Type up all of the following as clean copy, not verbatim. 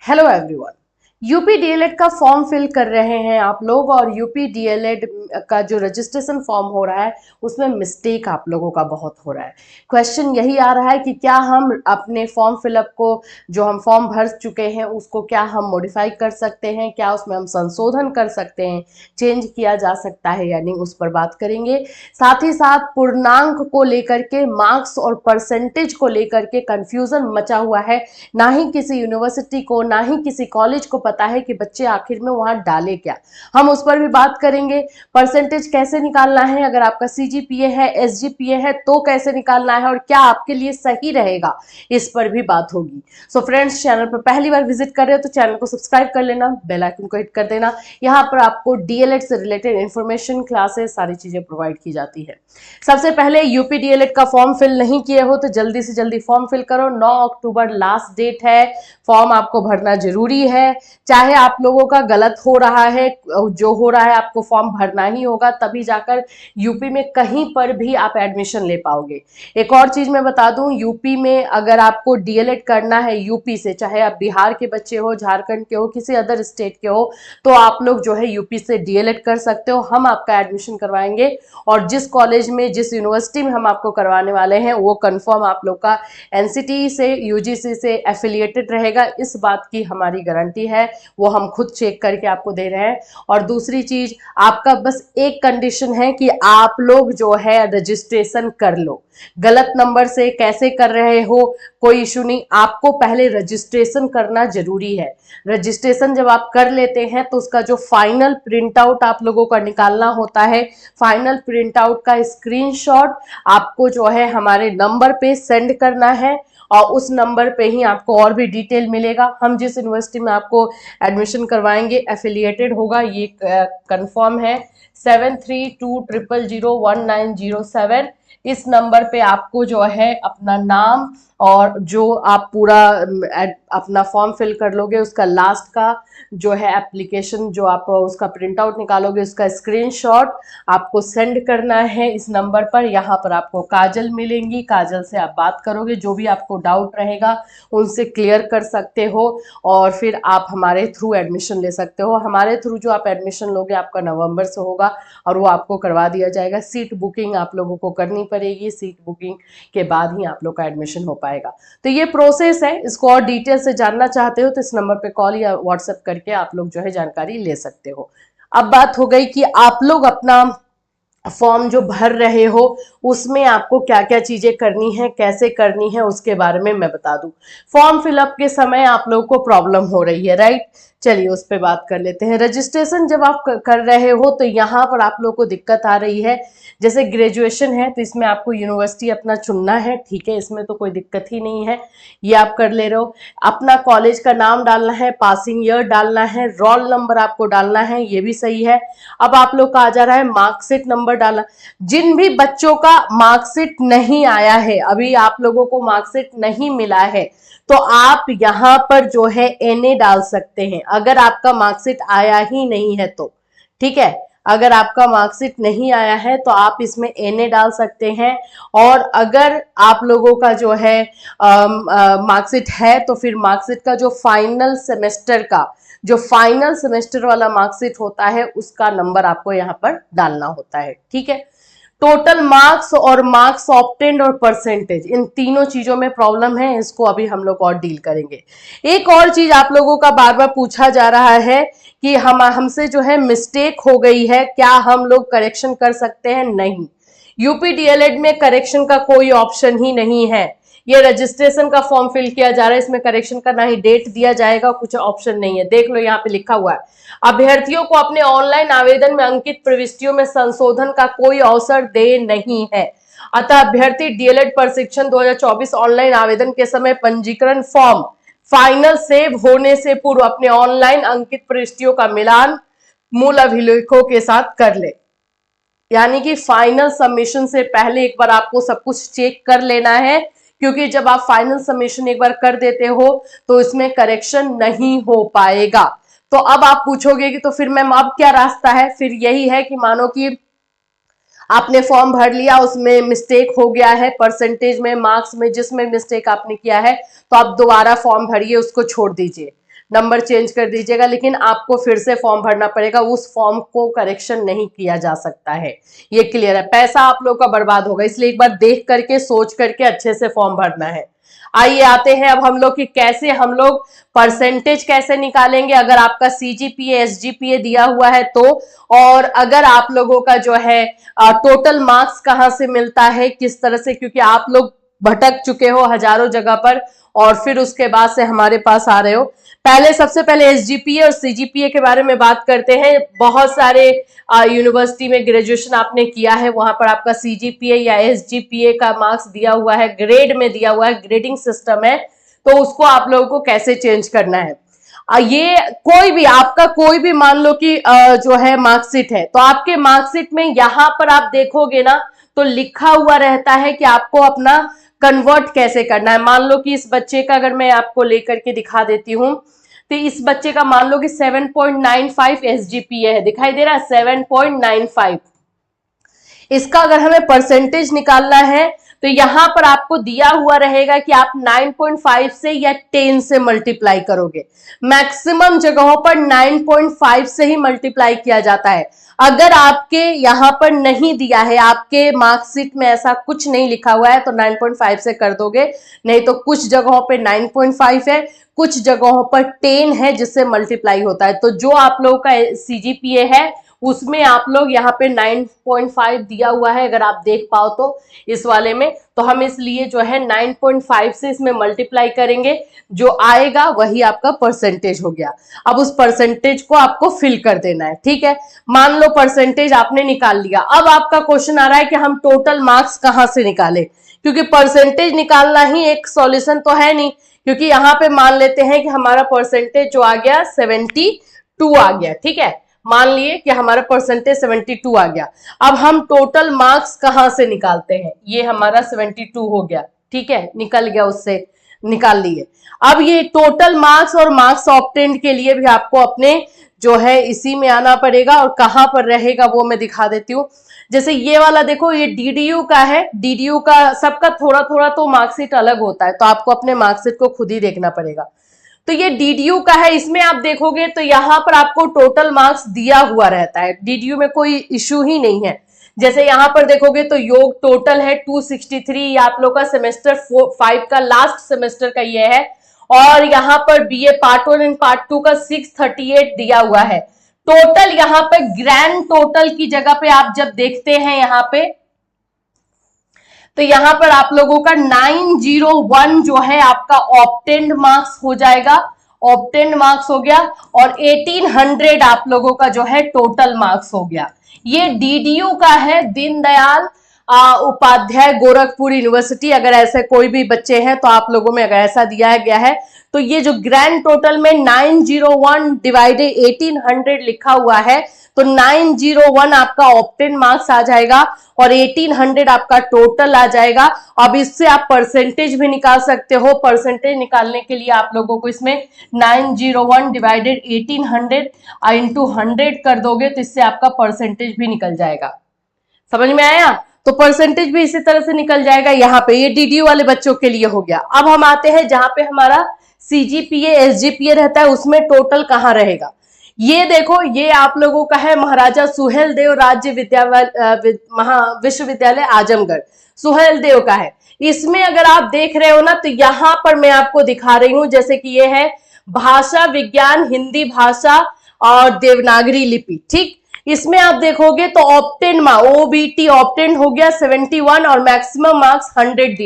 Hello everyone. UP DElEd का form fill कर रहे हैं आप लोग और यूपी डीएलएड का जो रजिस्ट्रेशन फॉर्म हो रहा है उसमें मिस्टेक आप लोगों का बहुत हो रहा है। क्वेश्चन यही आ रहा है कि क्या हम अपने फॉर्म फिलअप को जो हम फॉर्म भर चुके हैं उसको क्या हम मॉडिफाई कर सकते हैं, क्या उसमें हम संशोधन कर सकते हैं, चेंज किया जा सकता है या नहीं, उस पर बात करेंगे। साथ ही साथ पूर्णांक को लेकर के, मार्क्स और परसेंटेज को लेकर के कंफ्यूजन मचा हुआ है। ना ही किसी यूनिवर्सिटी को ना ही किसी कॉलेज को पता है कि बच्चे आखिर में वहां डाले क्या। हम उस पर भी बात करेंगे। परसेंटेज कैसे निकालना है, अगर आपका सीजीपीए है, एसजीपीए है तो कैसे निकालना है और क्या आपके लिए सही रहेगा, इस पर भी बात होगी। सो फ्रेंड्स, चैनल पर पहली बार विजिट कर रहे हो तो चैनल को सब्सक्राइब कर लेना, बेल आइकन को हिट कर देना। यहाँ पर आपको डीएलएड से रिलेटेड इंफॉर्मेशन, क्लासेस, सारी चीजें प्रोवाइड की जाती है। सबसे पहले यूपी डीएलएड का फॉर्म फिल नहीं किए हो तो जल्दी से जल्दी फॉर्म फिल करो। 9 अक्टूबर लास्ट डेट है, फॉर्म आपको भरना जरूरी है। चाहे आप लोगों का गलत हो रहा है, जो हो रहा है आपको फॉर्म भरना ही होगा, तभी जाकर यूपी में कहीं पर भी आप एडमिशन ले पाओगे। एक और चीज मैं बता दूं, यूपी में अगर आपको डीएलएड करना है यूपी से, चाहे आप बिहार के बच्चे हो, झारखंड के हो, किसी अदर स्टेट के हो, तो आप लोग जो है यूपी से डीएलएड कर सकते हो। हम आपका एडमिशन करवाएंगे और जिस कॉलेज में, जिस यूनिवर्सिटी में हम आपको करवाने वाले हैं वो कंफर्म आप लोग का एनसीटी से, यूजीसी से एफिलिएटेड रहेगा। इस बात की हमारी गारंटी है, वो हम खुद चेक करके आपको दे रहे हैं। और दूसरी चीज, आपका बस एक कंडीशन है कि आप लोग जो है रजिस्ट्रेशन कर लो। गलत नंबर से कैसे कर रहे हो कोई इशू नहीं, आपको पहले रजिस्ट्रेशन करना जरूरी है। रजिस्ट्रेशन जब आप कर लेते हैं तो उसका जो फाइनल प्रिंट आउट आप लोगों का निकालना होता है, फाइनल प्रिंट आउट का स्क्रीनशॉट आपको जो है हमारे नंबर पे सेंड करना है और उस नंबर पे ही आपको और भी डिटेल मिलेगा। हम जिस यूनिवर्सिटी में आपको एडमिशन करवाएंगे एफिलिएटेड होगा, ये कंफर्म है। 7320001907 इस नंबर पे आपको जो है अपना नाम और जो आप पूरा अपना फॉर्म फिल कर लोगे उसका लास्ट का जो है एप्लीकेशन, जो आप उसका प्रिंट आउट निकालोगे उसका स्क्रीनशॉट आपको सेंड करना है इस नंबर पर। यहाँ पर आपको काजल मिलेंगी, काजल से आप बात करोगे, जो भी आपको डाउट रहेगा उनसे क्लियर कर सकते हो और फिर आप हमारे थ्रू एडमिशन ले सकते हो। हमारे थ्रू जो आप एडमिशन लोगे आपका नवंबर से होगा और वो आपको करवा दिया जाएगा। सीट बुकिंग आप लोगों को करनी पड़ेगी, सीट बुकिंग के बाद ही आप लोग का एडमिशन हो पाएगा। तो ये प्रोसेस है, इसको और डिटेल से जानना चाहते हो तो इस नंबर पे कॉल या व्हाट्सएप करके आप लोग जो है जानकारी ले सकते हो। अब बात हो गई कि आप लोग अपना फॉर्म जो भर रहे हो उसमें आपको क्या क्या चीजें करनी है, कैसे करनी है, उसके बारे में मैं बता दूं। फॉर्म फिलअप के समय आप लोगों को प्रॉब्लम हो रही है, राइट? चलिए उस पर बात कर लेते हैं। रजिस्ट्रेशन जब आप कर रहे हो तो यहाँ पर आप लोग को दिक्कत आ रही है। जैसे ग्रेजुएशन है तो इसमें आपको यूनिवर्सिटी अपना चुनना है, ठीक है, इसमें तो कोई दिक्कत ही नहीं है, ये आप कर ले रहे हो। अपना कॉलेज का नाम डालना है, पासिंग ईयर डालना है, रोल नंबर आपको डालना है, ये भी सही है। अब आप लोग का आ जा रहा है मार्कशीट नंबर डालना। जिन भी बच्चों का मार्कशीट नहीं आया है, अभी आप लोगों को मार्कशीट नहीं मिला है, तो आप यहाँ पर जो है एनए डाल सकते हैं अगर आपका मार्कशीट आया ही नहीं है तो, ठीक है। अगर आपका मार्कशीट नहीं आया है तो आप इसमें एनए डाल सकते हैं। और अगर आप लोगों का जो है मार्कशीट है तो फिर मार्कशीट का जो फाइनल सेमेस्टर वाला मार्कशीट होता है उसका नंबर आपको यहाँ पर डालना होता है, ठीक है। टोटल मार्क्स और मार्क्स ऑब्टेन्ड और परसेंटेज, इन तीनों चीजों में प्रॉब्लम है, इसको अभी हम लोग और डील करेंगे। एक और चीज आप लोगों का बार बार पूछा जा रहा है कि हमसे जो है मिस्टेक हो गई है, क्या हम लोग करेक्शन कर सकते हैं? नहीं, यूपी डीएलएड में करेक्शन का कोई ऑप्शन ही नहीं है। ये रजिस्ट्रेशन का फॉर्म फिल किया जा रहा है, इसमें करेक्शन का ना ही डेट दिया जाएगा, कुछ ऑप्शन नहीं है। देख लो यहाँ पे लिखा हुआ है, अभ्यर्थियों को अपने ऑनलाइन आवेदन में अंकित प्रविष्टियों में संशोधन का कोई अवसर दे नहीं है। अतः अभ्यर्थी डीएलएड प्रशिक्षण 2024 ऑनलाइन आवेदन के समय पंजीकरण फॉर्म फाइनल सेव होने से पूर्व अपने ऑनलाइन अंकित प्रविष्टियों का मिलान मूल अभिलेखों के साथ कर ले। यानी कि फाइनल सबमिशन से पहले एक बार आपको सब कुछ चेक कर लेना है, क्योंकि जब आप फाइनल सबमिशन एक बार कर देते हो तो इसमें करेक्शन नहीं हो पाएगा। तो अब आप पूछोगे कि तो फिर मैम अब क्या रास्ता है? फिर यही है कि मानो कि आपने फॉर्म भर लिया, उसमें मिस्टेक हो गया है, परसेंटेज में, मार्क्स में, जिसमें मिस्टेक आपने किया है, तो आप दोबारा फॉर्म भरिए, उसको छोड़ दीजिए। नंबर चेंज कर दीजिएगा, लेकिन आपको फिर से फॉर्म भरना पड़ेगा, उस फॉर्म को करेक्शन नहीं किया जा सकता है। ये क्लियर है? पैसा आप लोग का बर्बाद होगा, इसलिए एक बार देख करके सोच करके अच्छे से फॉर्म भरना है। आइए आते हैं अब हम लोग कि कैसे हम लोग परसेंटेज कैसे निकालेंगे अगर आपका सीजीपीए एसजीपीए दिया हुआ है तो, और अगर आप लोगों का जो है टोटल मार्क्स कहां से मिलता है, किस तरह से, क्योंकि आप लोग भटक चुके हो हजारों जगह पर और फिर उसके बाद से हमारे पास आ रहे हो। पहले सबसे पहले एसजीपीए और सीजीपीए के बारे में बात करते हैं। बहुत सारे यूनिवर्सिटी में ग्रेजुएशन आपने किया है, वहां पर आपका सीजीपीए या एसजीपीए का मार्क्स दिया हुआ है, ग्रेड में दिया हुआ है, ग्रेडिंग सिस्टम है, तो उसको आप लोगों को कैसे चेंज करना है। ये कोई भी आपका कोई भी मान लो कि जो है मार्कशीट है, तो आपके मार्कशीट में यहां पर आप देखोगे ना तो लिखा हुआ रहता है कि आपको अपना कन्वर्ट कैसे करना है। मान लो कि इस बच्चे का अगर मैं आपको लेकर के दिखा देती हूं, तो इस बच्चे का मान लो कि 7.95 एसजीपीए है, दिखाई दे रहा है 7.95। इसका अगर हमें परसेंटेज निकालना है तो यहां पर आपको दिया हुआ रहेगा कि आप 9.5 से या 10 से मल्टीप्लाई करोगे। मैक्सिमम जगहों पर 9.5 से ही मल्टीप्लाई किया जाता है। अगर आपके यहां पर नहीं दिया है, आपके मार्कशीट में ऐसा कुछ नहीं लिखा हुआ है, तो 9.5 से कर दोगे, नहीं तो कुछ जगहों पे 9.5 है, कुछ जगहों पर 10 है जिससे मल्टीप्लाई होता है। तो जो आप लोगों का सीजीपीए है उसमें आप लोग यहाँ पे 9.5 दिया हुआ है, अगर आप देख पाओ तो इस वाले में, तो हम इसलिए जो है 9.5 से इसमें मल्टीप्लाई करेंगे, जो आएगा वही आपका परसेंटेज हो गया। अब उस परसेंटेज को आपको फिल कर देना है, ठीक है। मान लो परसेंटेज आपने निकाल लिया, अब आपका क्वेश्चन आ रहा है कि हम टोटल मार्क्स कहां से निकालें, क्योंकि परसेंटेज निकालना ही एक सॉल्यूशन तो है नहीं, क्योंकि यहाँ पे मान लेते हैं कि हमारा परसेंटेज जो आ गया 72 आ गया, ठीक है। मान लिए कि हमारा परसेंटेज 72 आ गया। अब हम टोटल मार्क्स कहां से निकालते हैं, ये हमारा 72 हो गया, ठीक है, निकल गया, उससे निकाल लिए। अब ये टोटल मार्क्स और मार्क्स ऑब्टेन्ड के लिए भी आपको अपने जो है इसी में आना पड़ेगा, और कहां पर रहेगा वो मैं दिखा देती हूँ। जैसे ये वाला देखो, ये डीडीयू का है, डीडीयू का सबका थोड़ा थोड़ा तो मार्कशीट अलग होता है, तो आपको अपने मार्कशीट को खुद ही देखना पड़ेगा। तो ये डीडीयू का है, इसमें आप देखोगे तो यहां पर आपको टोटल मार्क्स दिया हुआ रहता है, डीडीयू में कोई इश्यू ही नहीं है। जैसे यहां पर देखोगे तो योग टोटल है 263, ये आप लोग का सेमेस्टर 5 का लास्ट सेमेस्टर का ये है, और यहाँ पर बीए पार्ट 1 एंड पार्ट 2 का 638 दिया हुआ है। टोटल यहाँ पे ग्रैंड टोटल की जगह पे आप जब देखते हैं यहाँ पे, तो यहां पर आप लोगों का 901 जो है आपका ऑब्टेन्ड मार्क्स हो जाएगा, ऑब्टेन्ड मार्क्स हो गया, और 1800 आप लोगों का जो है टोटल मार्क्स हो गया। ये डीडीयू का है, दीनदयाल उपाध्याय गोरखपुर यूनिवर्सिटी। अगर ऐसे कोई भी बच्चे हैं तो आप लोगों में अगर ऐसा दिया गया है, तो ये जो ग्रैंड टोटल में 901 डिवाइडेड 1800 लिखा हुआ है, तो 901 आपका ऑब्टेन मार्क्स आ जाएगा और 1800 आपका टोटल आ जाएगा। अब इससे आप परसेंटेज भी निकाल सकते हो। परसेंटेज निकालने के लिए आप लोगों को इसमें 901 डिवाइडेड 1800 इंटू 100 कर दोगे, तो इससे आपका परसेंटेज भी निकल जाएगा। समझ में आया? तो परसेंटेज भी इसी तरह से निकल जाएगा। यहाँ पे ये डीडीयू वाले बच्चों के लिए हो गया। अब हम आते हैं जहां पे हमारा सीजीपीए एसजीपीए रहता है, उसमें टोटल कहाँ रहेगा। ये देखो, ये आप लोगों का है महाराजा सुहेलदेव राज्य विश्वविद्यालय आजमगढ़, सुहेलदेव का है। इसमें अगर आप देख रहे हो ना, तो यहां पर मैं आपको दिखा रही हूं, जैसे कि ये है भाषा विज्ञान, हिंदी भाषा और देवनागरी लिपि, ठीक। इसमें आप देखोगे तो ऑब्टेन ओबीटी ऑब्टेन हो गया 71 और मैक्सिमम मार्क्स 100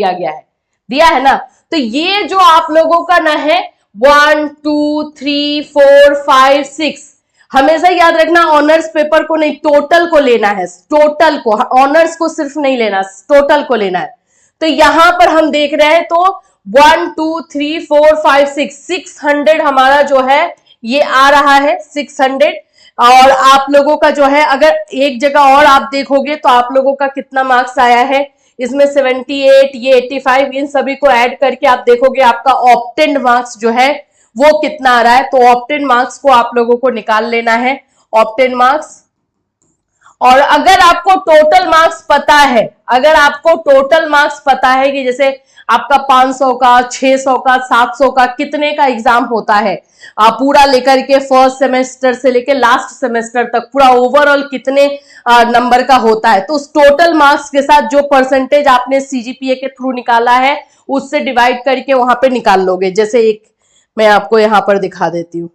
दिया है ना। तो ये जो आप लोगों का ना है 1 2 3 4 5 6, हमेशा याद रखना ऑनर्स पेपर को नहीं, टोटल को लेना है, टोटल को, ऑनर्स को सिर्फ नहीं लेना, टोटल को लेना है। तो यहां पर हम देख रहे हैं तो 1 2 3 4 5 600 हमारा जो है ये आ रहा है 600। और आप लोगों का जो है, अगर एक जगह और आप देखोगे तो आप लोगों का कितना मार्क्स आया है इसमें 78, ये 85, इन सभी को ऐड करके आप देखोगे आपका ऑब्टेन्ड मार्क्स जो है वो कितना आ रहा है। तो ऑब्टेन्ड मार्क्स को आप लोगों को निकाल लेना है। ऑब्टेन्ड मार्क्स और अगर आपको टोटल मार्क्स पता है, अगर आपको टोटल मार्क्स पता है कि जैसे आपका 500 का, 600 का, 700 का कितने का एग्जाम होता है, पूरा लेकर के फर्स्ट सेमेस्टर से लेकर लास्ट सेमेस्टर तक पूरा ओवरऑल कितने नंबर का होता है, तो उस टोटल मार्क्स के साथ जो परसेंटेज आपने सीजीपीए के थ्रू निकाला है उससे डिवाइड करके वहां पे निकाल लोगे। जैसे एक मैं आपको यहां पर दिखा देती हूँ।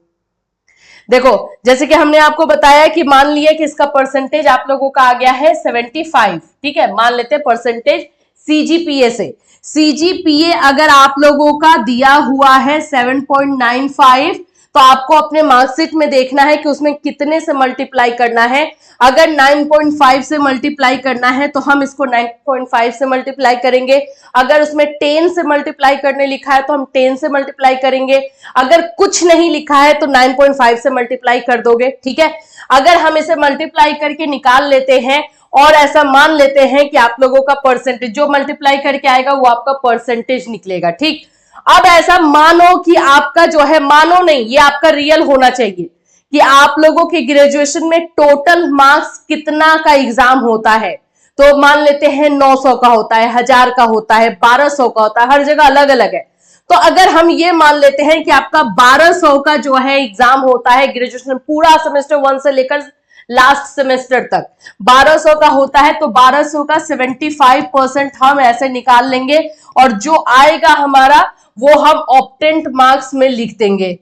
देखो, जैसे कि हमने आपको बताया कि मान लिया कि इसका परसेंटेज आप लोगों का आ गया है 75, ठीक है, मान लेते हैं परसेंटेज सीजीपीए से। सीजीपीए अगर आप लोगों का दिया हुआ है 7.95, तो आपको अपने मार्कशीट में देखना है कि उसमें कितने से मल्टीप्लाई करना है। अगर 9.5 से मल्टीप्लाई करना है तो हम इसको 9.5 से मल्टीप्लाई करेंगे। अगर उसमें 10 से मल्टीप्लाई करने लिखा है तो हम 10 से मल्टीप्लाई करेंगे। अगर कुछ नहीं लिखा है तो 9.5 से मल्टीप्लाई कर दोगे, ठीक है। अगर हम इसे मल्टीप्लाई करके निकाल लेते हैं और ऐसा मान लेते हैं कि आप लोगों का परसेंटेज जो मल्टीप्लाई करके आएगा वो आपका परसेंटेज निकलेगा, ठीक। अब ऐसा मानो कि आपका जो है, मानो नहीं, ये आपका रियल होना चाहिए कि आप लोगों के ग्रेजुएशन में टोटल मार्क्स कितना का एग्जाम होता है। तो मान लेते हैं 900 का होता है, 1000 का होता है, 1200 का होता है, हर जगह अलग अलग है। तो अगर हम ये मान लेते हैं कि आपका 1200 का जो है एग्जाम होता है ग्रेजुएशन पूरा सेमेस्टर 1 से लेकर लास्ट सेमेस्टर तक 1200 का होता है, तो 1200 का 75% हम ऐसे निकाल लेंगे और जो आएगा हमारा वो हम ऑप्टेंट मार्क्स में लिख देंगे।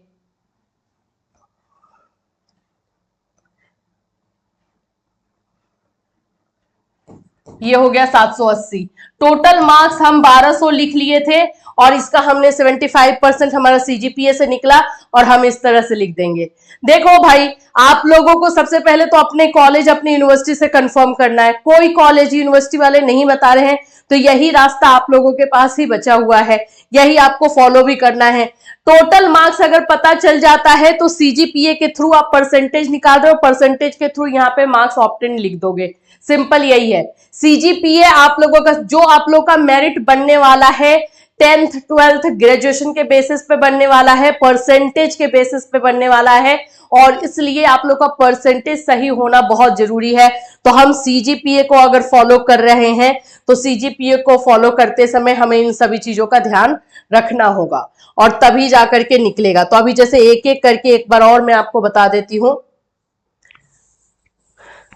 ये हो गया 780। टोटल मार्क्स हम 1200 लिख लिए थे और इसका हमने 75% हमारा सीजीपीए से निकला और हम इस तरह से लिख देंगे। देखो भाई, आप लोगों को सबसे पहले तो अपने कॉलेज, अपनी यूनिवर्सिटी से कंफर्म करना है। कोई कॉलेज यूनिवर्सिटी वाले नहीं बता रहे हैं तो यही रास्ता आप लोगों के पास ही बचा हुआ है, यही आपको फॉलो भी करना है। टोटल मार्क्स अगर पता चल जाता है तो सीजीपीए के थ्रू आप परसेंटेज निकाल रहे हो, परसेंटेज के थ्रू यहाँ पे मार्क्स ऑप्टेन लिख दोगे। सिंपल यही है। सीजीपीए आप लोगों का जो आप लोगों का मेरिट बनने वाला है 10th 12th ग्रेजुएशन के बेसिस पे बनने वाला है, परसेंटेज के बेसिस पे बनने वाला है और इसलिए आप लोग का परसेंटेज सही होना बहुत जरूरी है। तो हम सीजीपीए को अगर फॉलो कर रहे हैं तो सीजीपीए को फॉलो करते समय हमें इन सभी चीजों का ध्यान रखना होगा और तभी जाकर के निकलेगा। तो अभी जैसे एक एक करके एक बार और मैं आपको बता देती हूँ,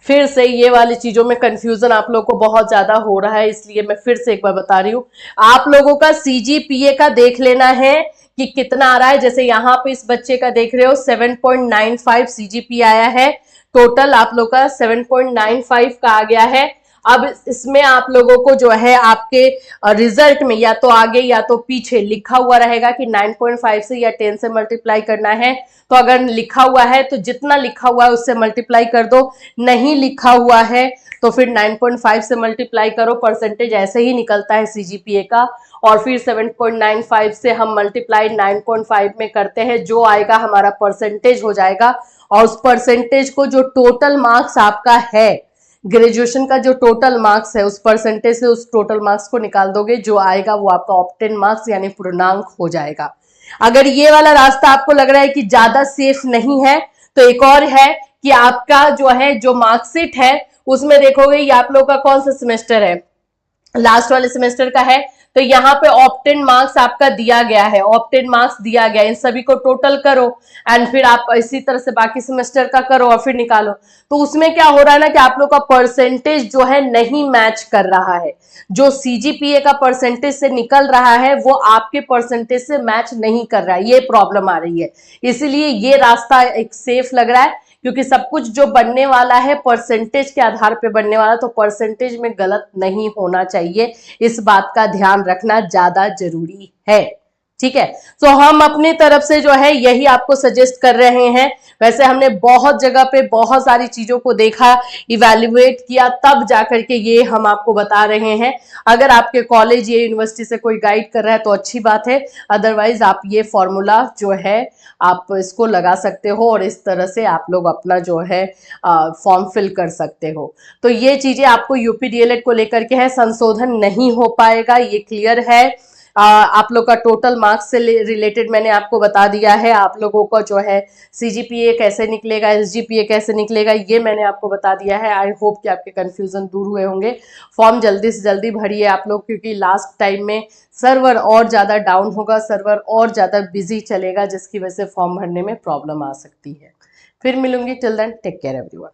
फिर से ये वाली चीजों में कंफ्यूजन आप लोगों को बहुत ज्यादा हो रहा है, इसलिए मैं फिर से एक बार बता रही हूँ। आप लोगों का सीजीपीए का देख लेना है कि कितना आ रहा है। जैसे यहाँ पे इस बच्चे का देख रहे हो 7.95 सीजीपीए आया है, टोटल आप लोग का 7.95 का आ गया है। अब इसमें आप लोगों को जो है आपके रिजल्ट में या तो आगे या तो पीछे लिखा हुआ रहेगा कि 9.5 से या 10 से मल्टीप्लाई करना है। तो अगर लिखा हुआ है तो जितना लिखा हुआ है उससे मल्टीप्लाई कर दो, नहीं लिखा हुआ है तो फिर 9.5 से मल्टीप्लाई करो, परसेंटेज ऐसे ही निकलता है सीजीपीए का। और फिर 7.95 से हम मल्टीप्लाई 9.5 में करते हैं, जो आएगा हमारा परसेंटेज हो जाएगा। और उस परसेंटेज को जो टोटल मार्क्स आपका है ग्रेजुएशन का, जो टोटल मार्क्स है उस परसेंटेज से उस टोटल मार्क्स को निकाल दोगे, जो आएगा वो आपका ऑप्टेन मार्क्स यानी पूर्णांक हो जाएगा। अगर ये वाला रास्ता आपको लग रहा है कि ज्यादा सेफ नहीं है तो एक और है कि आपका जो है जो मार्कशीट है उसमें देखोगे ये आप लोग का कौन सा सेमेस्टर है, लास्ट वाले सेमेस्टर का है। तो यहाँ पे ऑप्टेन मार्क्स आपका दिया गया है, ऑप्टेन मार्क्स दिया गया, इन सभी को टोटल करो एंड फिर आप इसी तरह से बाकी सेमेस्टर का करो और फिर निकालो। तो उसमें क्या हो रहा है ना कि आप लोग का परसेंटेज जो है नहीं मैच कर रहा है, जो सीजीपीए का परसेंटेज से निकल रहा है वो आपके परसेंटेज से मैच नहीं कर रहा है, ये प्रॉब्लम आ रही है। इसीलिए ये रास्ता एक सेफ लग रहा है क्योंकि सब कुछ जो बनने वाला है परसेंटेज के आधार पे बनने वाला, तो परसेंटेज में गलत नहीं होना चाहिए, इस बात का ध्यान रखना ज्यादा जरूरी है। ठीक है, तो हम अपनी तरफ से जो है यही आपको सजेस्ट कर रहे हैं। वैसे हमने बहुत जगह पे बहुत सारी चीजों को देखा, इवैल्यूएट किया, तब जाकर के ये हम आपको बता रहे हैं। अगर आपके कॉलेज या यूनिवर्सिटी से कोई गाइड कर रहा है तो अच्छी बात है, अदरवाइज आप ये फॉर्मूला जो है आप इसको लगा सकते हो और इस तरह से आप लोग अपना जो है फॉर्म फिल कर सकते हो। तो ये चीजें आपको यूपी डीएलएड को लेकर के है, संशोधन नहीं हो पाएगा, ये क्लियर है। आप लोग का टोटल मार्क्स से रिलेटेड मैंने आपको बता दिया है। आप लोगों का जो है सीजीपीए कैसे निकलेगा, एसजीपीए कैसे निकलेगा, ये मैंने आपको बता दिया है। आई होप कि आपके कंफ्यूजन दूर हुए होंगे। फॉर्म जल्दी से जल्दी भरिए आप लोग, क्योंकि लास्ट टाइम में सर्वर और ज़्यादा डाउन होगा, सर्वर और ज़्यादा बिजी चलेगा, जिसकी वजह से फॉर्म भरने में प्रॉब्लम आ सकती है। फिर मिलूंगी, till then take care everyone.